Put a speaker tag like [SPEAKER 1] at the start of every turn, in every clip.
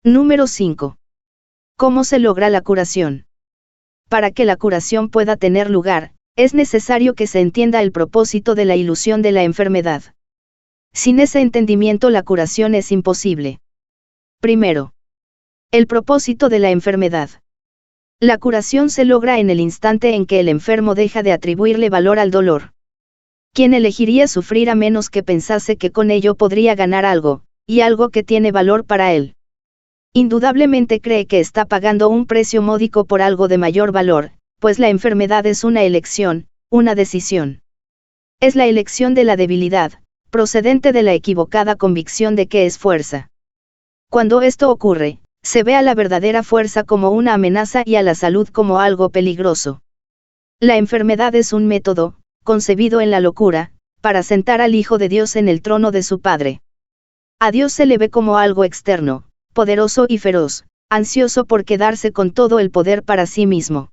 [SPEAKER 1] Número 5. ¿Cómo se logra la curación? Para que la curación pueda tener lugar, es necesario que se entienda el propósito de la ilusión de la enfermedad. Sin ese entendimiento la curación es imposible. Primero, el propósito de la enfermedad. La curación se logra en el instante en que el enfermo deja de atribuirle valor al dolor. ¿Quién elegiría sufrir a menos que pensase que con ello podría ganar algo, y algo que tiene valor para él? Indudablemente cree que está pagando un precio módico por algo de mayor valor, pues la enfermedad es una elección, una decisión. Es la elección de la debilidad, procedente de la equivocada convicción de que es fuerza. Cuando esto ocurre, se ve a la verdadera fuerza como una amenaza y a la salud como algo peligroso. La enfermedad es un método, concebido en la locura, para sentar al Hijo de Dios en el trono de su Padre. A Dios se le ve como algo externo, poderoso y feroz, ansioso por quedarse con todo el poder para sí mismo.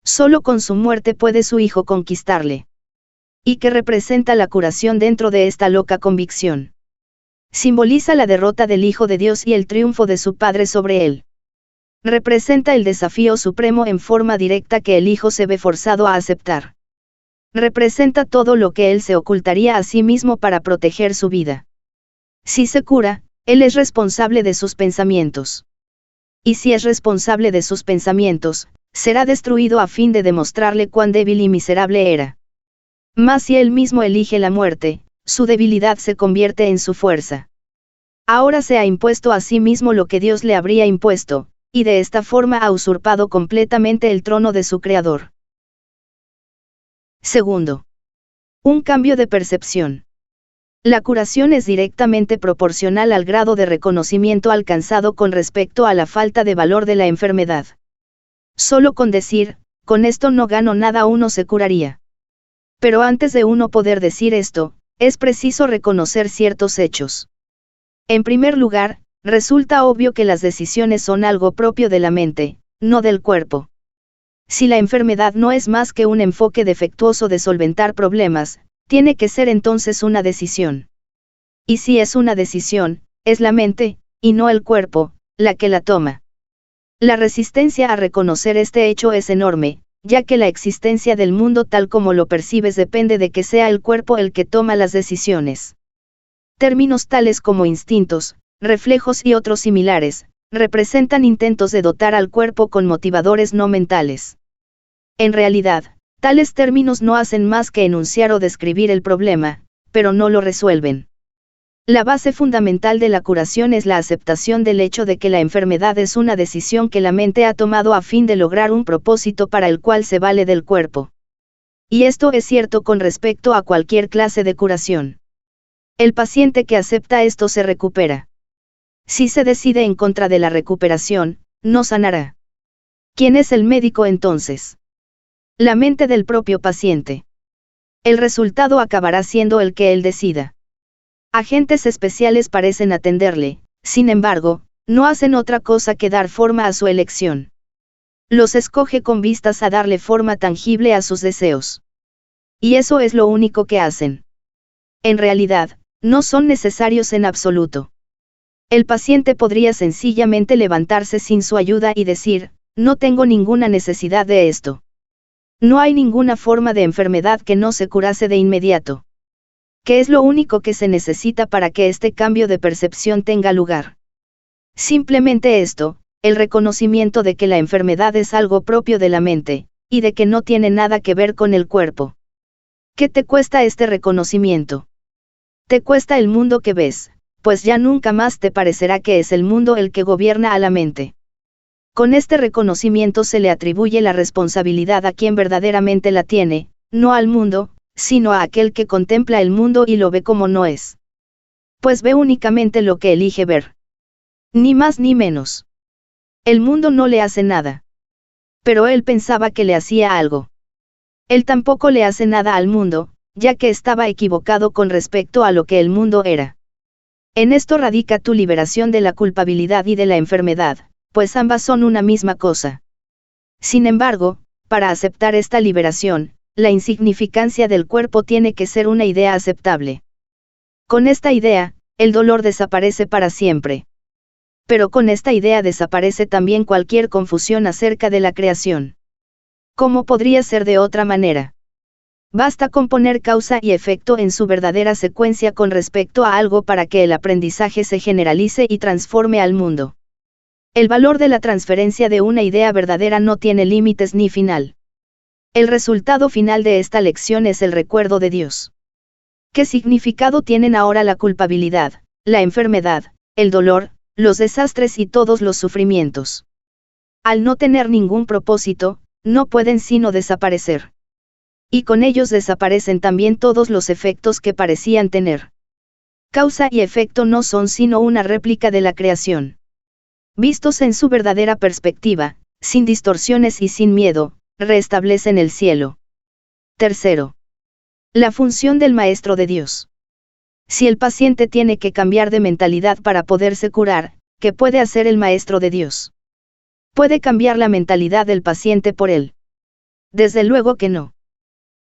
[SPEAKER 1] Solo con su muerte puede su Hijo conquistarle. ¿Y qué representa la curación dentro de esta loca convicción? Simboliza la derrota del Hijo de Dios y el triunfo de su Padre sobre él. Representa el desafío supremo en forma directa que el Hijo se ve forzado a aceptar. Representa todo lo que él se ocultaría a sí mismo para proteger su vida. Si se cura, él es responsable de sus pensamientos. Y si es responsable de sus pensamientos, será destruido a fin de demostrarle cuán débil y miserable era. Mas si él mismo elige la muerte, su debilidad se convierte en su fuerza. Ahora se ha impuesto a sí mismo lo que Dios le habría impuesto, y de esta forma ha usurpado completamente el trono de su Creador. Segundo. Un cambio de percepción. La curación es directamente proporcional al grado de reconocimiento alcanzado con respecto a la falta de valor de la enfermedad. Solo con decir, con esto no gano nada uno se curaría. Pero antes de uno poder decir esto, es preciso reconocer ciertos hechos. En primer lugar, resulta obvio que las decisiones son algo propio de la mente, no del cuerpo. Si la enfermedad no es más que un enfoque defectuoso de solventar problemas, tiene que ser entonces una decisión. Y si es una decisión, es la mente, y no el cuerpo, la que la toma. La resistencia a reconocer este hecho es enorme, ya que la existencia del mundo tal como lo percibes depende de que sea el cuerpo el que toma las decisiones. Términos tales como instintos, reflejos y otros similares, representan intentos de dotar al cuerpo con motivadores no mentales. En realidad, tales términos no hacen más que enunciar o describir el problema, pero no lo resuelven. La base fundamental de la curación es la aceptación del hecho de que la enfermedad es una decisión que la mente ha tomado a fin de lograr un propósito para el cual se vale del cuerpo. Y esto es cierto con respecto a cualquier clase de curación. El paciente que acepta esto se recupera. Si se decide en contra de la recuperación, no sanará. ¿Quién es el médico entonces? La mente del propio paciente. El resultado acabará siendo el que él decida. Agentes especiales parecen atenderle, sin embargo, no hacen otra cosa que dar forma a su elección. Los escoge con vistas a darle forma tangible a sus deseos. Y eso es lo único que hacen. En realidad, no son necesarios en absoluto. El paciente podría sencillamente levantarse sin su ayuda y decir, no tengo ninguna necesidad de esto. No hay ninguna forma de enfermedad que no se curase de inmediato. ¿Qué es lo único que se necesita para que este cambio de percepción tenga lugar? Simplemente esto, el reconocimiento de que la enfermedad es algo propio de la mente, y de que no tiene nada que ver con el cuerpo. ¿Qué te cuesta este reconocimiento? Te cuesta el mundo que ves, pues ya nunca más te parecerá que es el mundo el que gobierna a la mente. Con este reconocimiento se le atribuye la responsabilidad a quien verdaderamente la tiene, no al mundo, sino a aquel que contempla el mundo y lo ve como no es. Pues ve únicamente lo que elige ver. Ni más ni menos. El mundo no le hace nada. Pero él pensaba que le hacía algo. Él tampoco le hace nada al mundo, ya que estaba equivocado con respecto a lo que el mundo era. En esto radica tu liberación de la culpabilidad y de la enfermedad, pues ambas son una misma cosa. Sin embargo, para aceptar esta liberación, la insignificancia del cuerpo tiene que ser una idea aceptable. Con esta idea, el dolor desaparece para siempre. Pero con esta idea desaparece también cualquier confusión acerca de la creación. ¿Cómo podría ser de otra manera? Basta con poner causa y efecto en su verdadera secuencia con respecto a algo para que el aprendizaje se generalice y transforme al mundo. El valor de la transferencia de una idea verdadera no tiene límites ni final. El resultado final de esta lección es el recuerdo de Dios. ¿Qué significado tienen ahora la culpabilidad, la enfermedad, el dolor, los desastres y todos los sufrimientos? Al no tener ningún propósito, no pueden sino desaparecer. Y con ellos desaparecen también todos los efectos que parecían tener. Causa y efecto no son sino una réplica de la creación. Vistos en su verdadera perspectiva, sin distorsiones y sin miedo, restablecen el cielo. Tercero. La función del Maestro de Dios. Si el paciente tiene que cambiar de mentalidad para poderse curar, ¿qué puede hacer el Maestro de Dios? ¿Puede cambiar la mentalidad del paciente por él? Desde luego que no.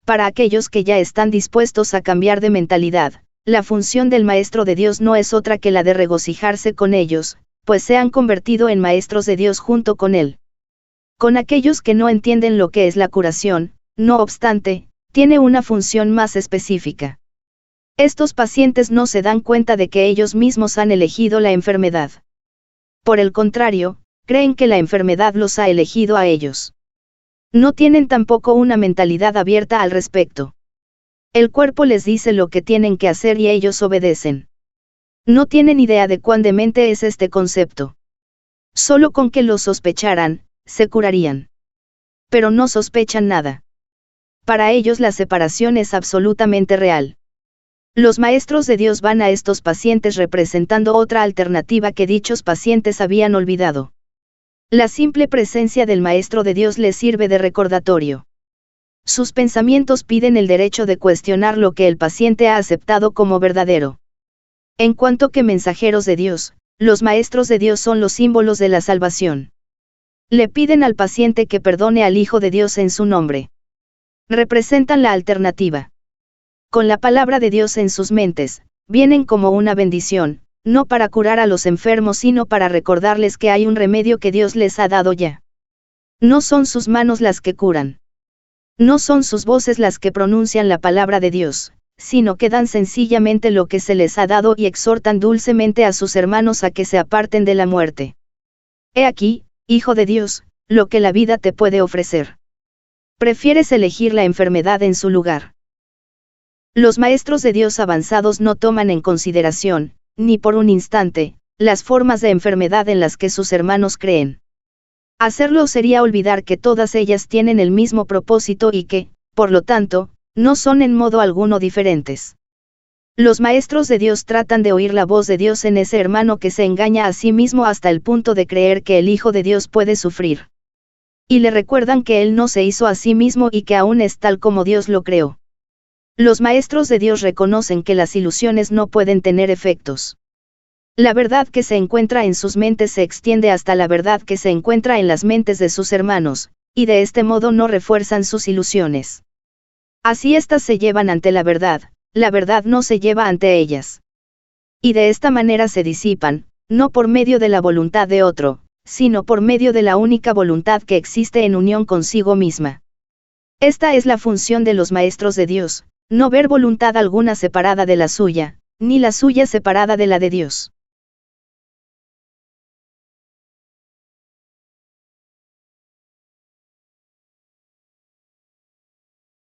[SPEAKER 1] Para aquellos que ya están dispuestos a cambiar de mentalidad, la función del Maestro de Dios no es otra que la de regocijarse con ellos, pues se han convertido en maestros de Dios junto con él. Con aquellos que no entienden lo que es la curación, no obstante, tiene una función más específica. Estos pacientes no se dan cuenta de que ellos mismos han elegido la enfermedad. Por el contrario, creen que la enfermedad los ha elegido a ellos. No tienen tampoco una mentalidad abierta al respecto. El cuerpo les dice lo que tienen que hacer y ellos obedecen. No tienen idea de cuán demente es este concepto. Solo con que lo sospecharan, se curarían. Pero no sospechan nada. Para ellos la separación es absolutamente real. Los maestros de Dios van a estos pacientes representando otra alternativa que dichos pacientes habían olvidado. La simple presencia del Maestro de Dios les sirve de recordatorio. Sus pensamientos piden el derecho de cuestionar lo que el paciente ha aceptado como verdadero. En cuanto que mensajeros de Dios, los maestros de Dios son los símbolos de la salvación. Le piden al paciente que perdone al Hijo de Dios en su nombre. Representan la alternativa. Con la palabra de Dios en sus mentes, vienen como una bendición, no para curar a los enfermos sino para recordarles que hay un remedio que Dios les ha dado ya. No son sus manos las que curan. No son sus voces las que pronuncian la palabra de Dios, sino que dan sencillamente lo que se les ha dado y exhortan dulcemente a sus hermanos a que se aparten de la muerte. He aquí, Hijo de Dios, lo que la vida te puede ofrecer. ¿Prefieres elegir la enfermedad en su lugar? Los maestros de Dios avanzados no toman en consideración, ni por un instante, las formas de enfermedad en las que sus hermanos creen. Hacerlo sería olvidar que todas ellas tienen el mismo propósito y que, por lo tanto, no son en modo alguno diferentes. Los maestros de Dios tratan de oír la voz de Dios en ese hermano que se engaña a sí mismo hasta el punto de creer que el Hijo de Dios puede sufrir. Y le recuerdan que Él no se hizo a sí mismo y que aún es tal como Dios lo creó. Los maestros de Dios reconocen que las ilusiones no pueden tener efectos. La verdad que se encuentra en sus mentes se extiende hasta la verdad que se encuentra en las mentes de sus hermanos, y de este modo no refuerzan sus ilusiones. Así éstas se llevan ante la verdad no se lleva ante ellas. Y de esta manera se disipan, no por medio de la voluntad de otro, sino por medio de la única voluntad que existe en unión consigo misma. Esta es la función de los maestros de Dios, no ver voluntad alguna separada de la suya, ni la suya separada de la de Dios.